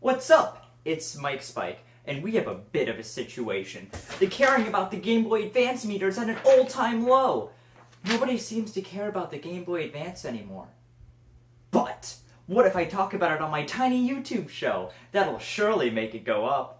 What's up? It's Mike Spike, and we have a bit of a situation. The caring about the Game Boy Advance meter is at an all-time low. Nobody seems to care about the Game Boy Advance anymore. But what if I talk about it on my tiny YouTube show? That'll surely make it go up.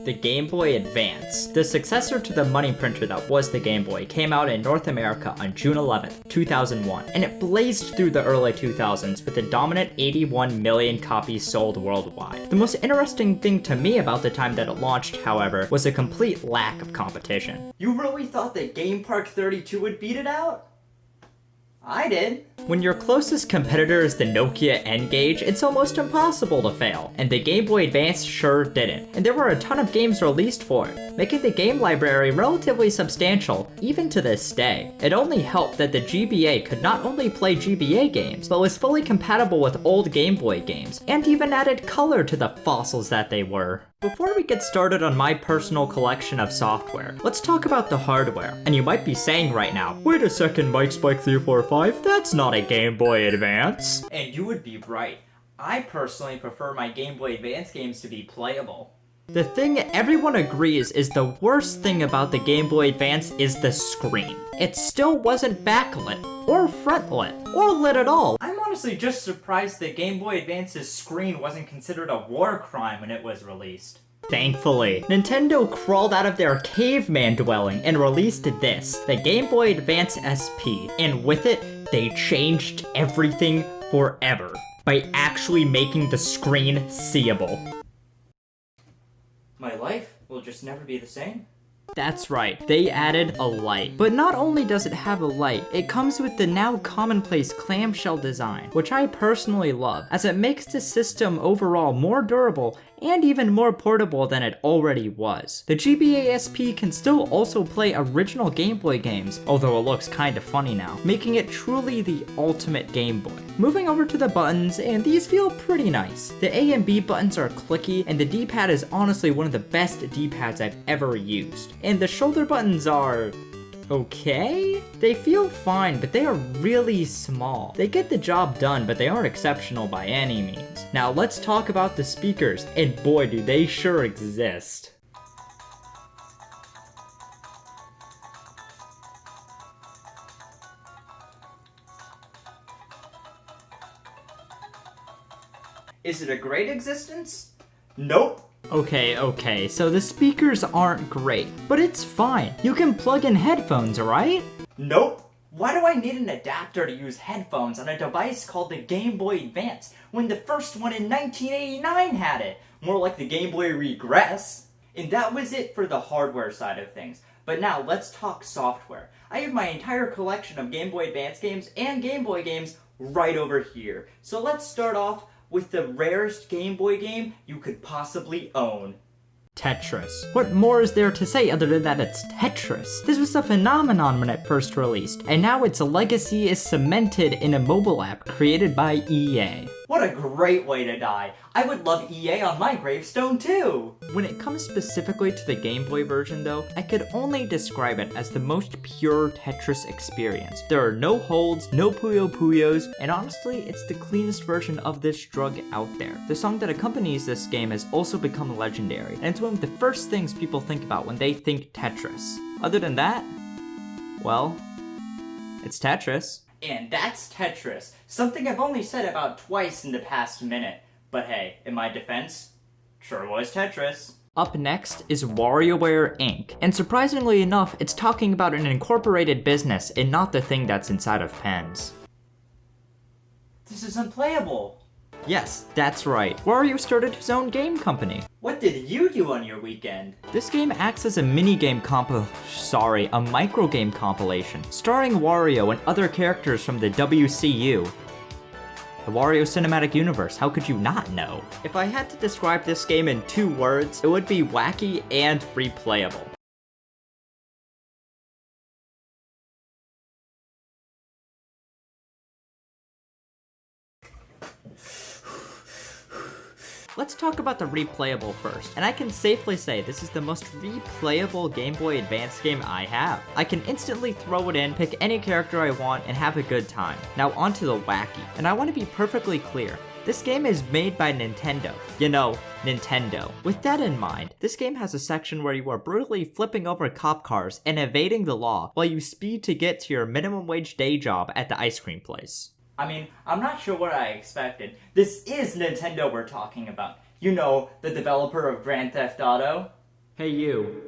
The Game Boy Advance, the successor to the money printer that was the Game Boy, came out in North America on June 11th, 2001, and it blazed through the early 2000s with a dominant 81 million copies sold worldwide. The most interesting thing to me about the time that it launched, however, was a complete lack of competition. You really thought that Game Park 32 would beat it out? I did. When your closest competitor is the Nokia N-Gage, it's almost impossible to fail, and the Game Boy Advance sure didn't, and there were a ton of games released for it, making the game library relatively substantial, even to this day. It only helped that the GBA could not only play GBA games, but was fully compatible with old Game Boy games, and even added color to the fossils that they were. Before we get started on my personal collection of software, let's talk about the hardware. And you might be saying right now, wait a second, MikeSpike345, that's not a Game Boy Advance. And you would be right. I personally prefer my Game Boy Advance games to be playable. The thing everyone agrees is the worst thing about the Game Boy Advance is the screen. It still wasn't backlit, or frontlit, or lit at all. I'm honestly just surprised that Game Boy Advance's screen wasn't considered a war crime when it was released. Thankfully, Nintendo crawled out of their caveman dwelling and released this, the Game Boy Advance SP, and with it, they changed everything forever by actually making the screen seeable. My life will just never be the same. That's right, they added a light. But not only does it have a light, it comes with the now commonplace clamshell design, which I personally love, as it makes the system overall more durable and even more portable than it already was. The GBA SP can still also play original Game Boy games, although it looks kinda funny now, making it truly the ultimate Game Boy. Moving over to the buttons, and these feel pretty nice. The A and B buttons are clicky, and the D-pad is honestly one of the best D-pads I've ever used. And the shoulder buttons are okay? They feel fine, but they are really small. They get the job done, but they aren't exceptional by any means. Now let's talk about the speakers, and boy do they sure exist. Is it a great existence? Nope. Okay, so the speakers aren't great, but it's fine. You can plug in headphones, right? Nope. Why do I need an adapter to use headphones on a device called the Game Boy Advance when the first one in 1989 had it? More like the Game Boy Regress. And that was it for the hardware side of things. But now let's talk software. I have my entire collection of Game Boy Advance games and Game Boy games right over here. So let's start off with the rarest Game Boy game you could possibly own. Tetris. What more is there to say other than that it's Tetris? This was a phenomenon when it first released, and now its legacy is cemented in a mobile app created by EA. What a great way to die. I would love EA on my gravestone too! When it comes specifically to the Game Boy version though, I could only describe it as the most pure Tetris experience. There are no holds, no Puyo Puyos, and honestly, it's the cleanest version of this drug out there. The song that accompanies this game has also become legendary, and it's one of the first things people think about when they think Tetris. Other than that, well, it's Tetris. And that's Tetris, something I've only said about twice in the past minute. But hey, in my defense, sure was Tetris. Up next is WarioWare Inc. And surprisingly enough, it's talking about an incorporated business and not the thing that's inside of pens. This is unplayable. Yes, that's right. Wario started his own game company. What did you do on your weekend? This game acts as a mini-game a micro-game compilation, starring Wario and other characters from the WCU. The Wario Cinematic Universe, how could you not know? If I had to describe this game in 2 words, it would be wacky and replayable. Let's talk about the replayable first, and I can safely say this is the most replayable Game Boy Advance game I have. I can instantly throw it in, pick any character I want, and have a good time. Now onto the wacky, and I want to be perfectly clear. This game is made by Nintendo. You know, Nintendo. With that in mind, this game has a section where you are brutally flipping over cop cars and evading the law while you speed to get to your minimum wage day job at the ice cream place. I mean, I'm not sure what I expected. This is Nintendo we're talking about. You know, the developer of Grand Theft Auto. Hey you.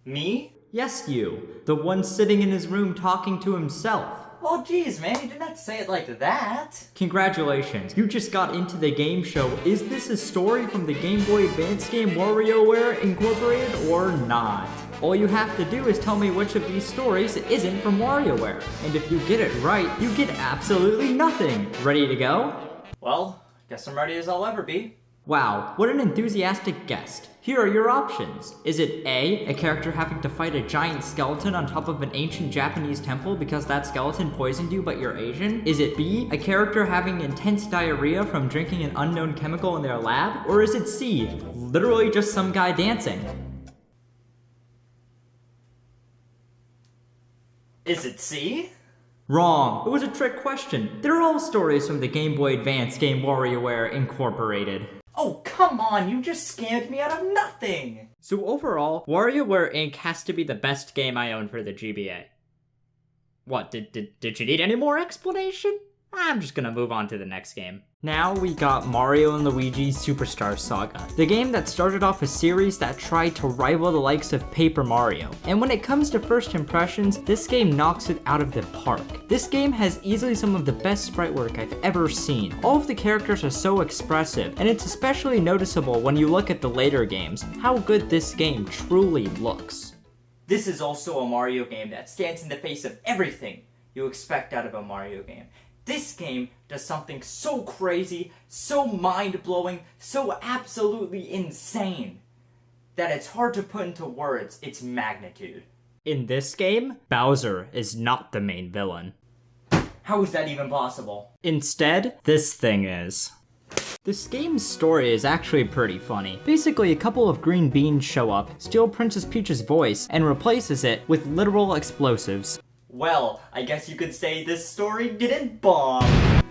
Me? Yes you. The one sitting in his room talking to himself. Oh geez, man, you did not say it like that. Congratulations, you just got into the game show. Is this a story from the Game Boy Advance game WarioWare Incorporated or not? All you have to do is tell me which of these stories isn't from WarioWare. And if you get it right, you get absolutely nothing. Ready to go? Well, guess I'm ready as I'll ever be. Wow, what an enthusiastic guest. Here are your options. Is it A, a character having to fight a giant skeleton on top of an ancient Japanese temple because that skeleton poisoned you but you're Asian? Is it B, a character having intense diarrhea from drinking an unknown chemical in their lab? Or is it C, literally just some guy dancing? Is it C? Wrong. It was a trick question. They're all stories from the Game Boy Advance game WarioWare Incorporated. Oh, come on, you just scammed me out of nothing! So overall, WarioWare Inc. has to be the best game I own for the GBA. What, did you need any more explanation? I'm just gonna move on to the next game. Now we got Mario & Luigi Superstar Saga, the game that started off a series that tried to rival the likes of Paper Mario. And when it comes to first impressions, this game knocks it out of the park. This game has easily some of the best sprite work I've ever seen. All of the characters are so expressive, and it's especially noticeable when you look at the later games, how good this game truly looks. This is also a Mario game that stands in the face of everything you expect out of a Mario game. This game does something so crazy, so mind-blowing, so absolutely insane, that it's hard to put into words its magnitude. In this game, Bowser is not the main villain. How is that even possible? Instead, this thing is. This game's story is actually pretty funny. Basically, a couple of green beans show up, steal Princess Peach's voice, and replaces it with literal explosives. Well, I guess you could say this story didn't bomb.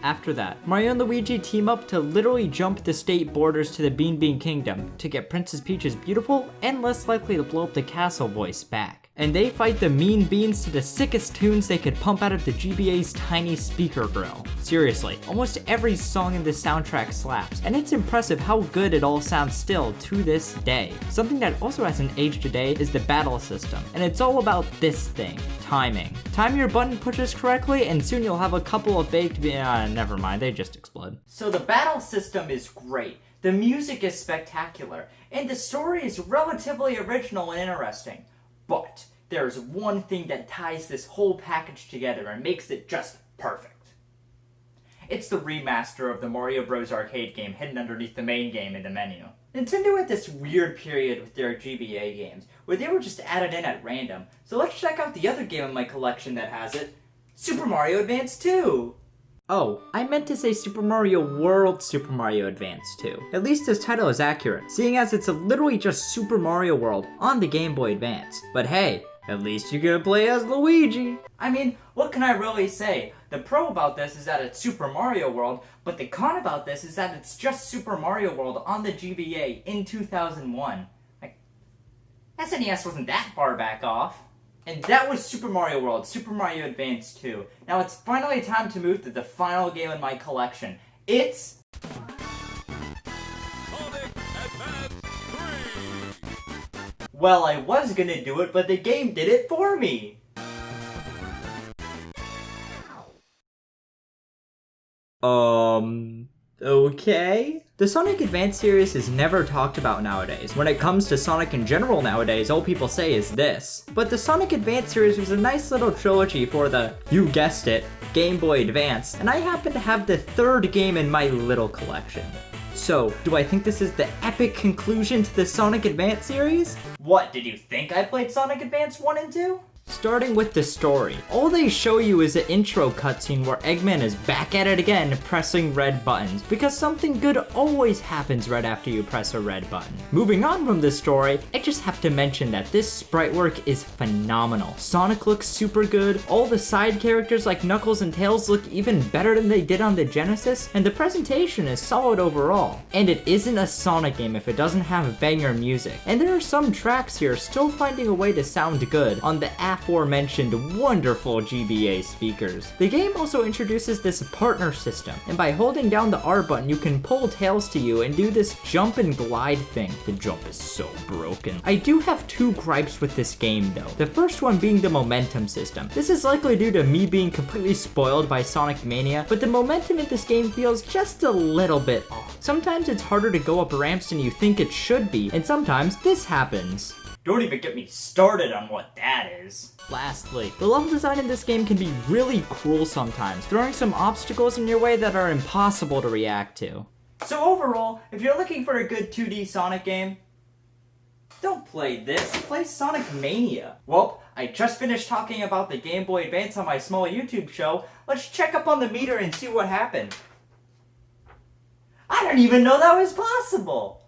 After that, Mario and Luigi team up to literally jump the state borders to the Bean Bean Kingdom to get Princess Peach's beautiful and less likely to blow up the castle voice back. And they fight the mean beans to the sickest tunes they could pump out of the GBA's tiny speaker grill. Seriously, almost every song in this soundtrack slaps, and it's impressive how good it all sounds still to this day. Something that also hasn't aged today is the battle system, and it's all about this thing, timing. Time your button pushes correctly, and soon you'll have a couple of baked never mind, they just explode. So the battle system is great, the music is spectacular, and the story is relatively original and interesting. But there's one thing that ties this whole package together and makes it just perfect. It's the remaster of the Mario Bros. Arcade game hidden underneath the main game in the menu. Nintendo had this weird period with their GBA games, where they were just added in at random, so let's check out the other game in my collection that has it, Super Mario Advance 2! Oh, I meant to say Super Mario World Super Mario Advance 2. At least this title is accurate, seeing as it's literally just Super Mario World on the Game Boy Advance. But hey, at least you get to play as Luigi. I mean, what can I really say? The pro about this is that it's Super Mario World, but the con about this is that it's just Super Mario World on the GBA in 2001. Like, SNES wasn't that far back off. And that was Super Mario World, Super Mario Advance 2. Now it's finally time to move to the final game in my collection. It's Sonic Advance 3! Well, I was gonna do it, but the game did it for me! Okay? The Sonic Advance series is never talked about nowadays. When it comes to Sonic in general nowadays, all people say is this. But the Sonic Advance series was a nice little trilogy for the, you guessed it, Game Boy Advance, and I happen to have the third game in my little collection. So, do I think this is the epic conclusion to the Sonic Advance series? What, did you think I played Sonic Advance 1 and 2? Starting with the story, all they show you is an intro cutscene where Eggman is back at it again pressing red buttons, because something good always happens right after you press a red button. Moving on from this story, I just have to mention that this sprite work is phenomenal. Sonic looks super good, all the side characters like Knuckles and Tails look even better than they did on the Genesis, and the presentation is solid overall. And it isn't a Sonic game if it doesn't have banger music, and there are some tracks here still finding a way to sound good on the aforementioned wonderful GBA speakers. The game also introduces this partner system, and by holding down the R button you can pull Tails to you and do this jump and glide thing. The jump is so broken. I do have two gripes with this game though. The first one being the momentum system. This is likely due to me being completely spoiled by Sonic Mania, but the momentum in this game feels just a little bit off. Sometimes it's harder to go up ramps than you think it should be, and sometimes this happens. Don't even get me started on what that is. Lastly, the level design in this game can be really cruel sometimes, throwing some obstacles in your way that are impossible to react to. So overall, if you're looking for a good 2D Sonic game, don't play this, play Sonic Mania. Well, I just finished talking about the Game Boy Advance on my small YouTube show. Let's check up on the meter and see what happened. I didn't even know that was possible!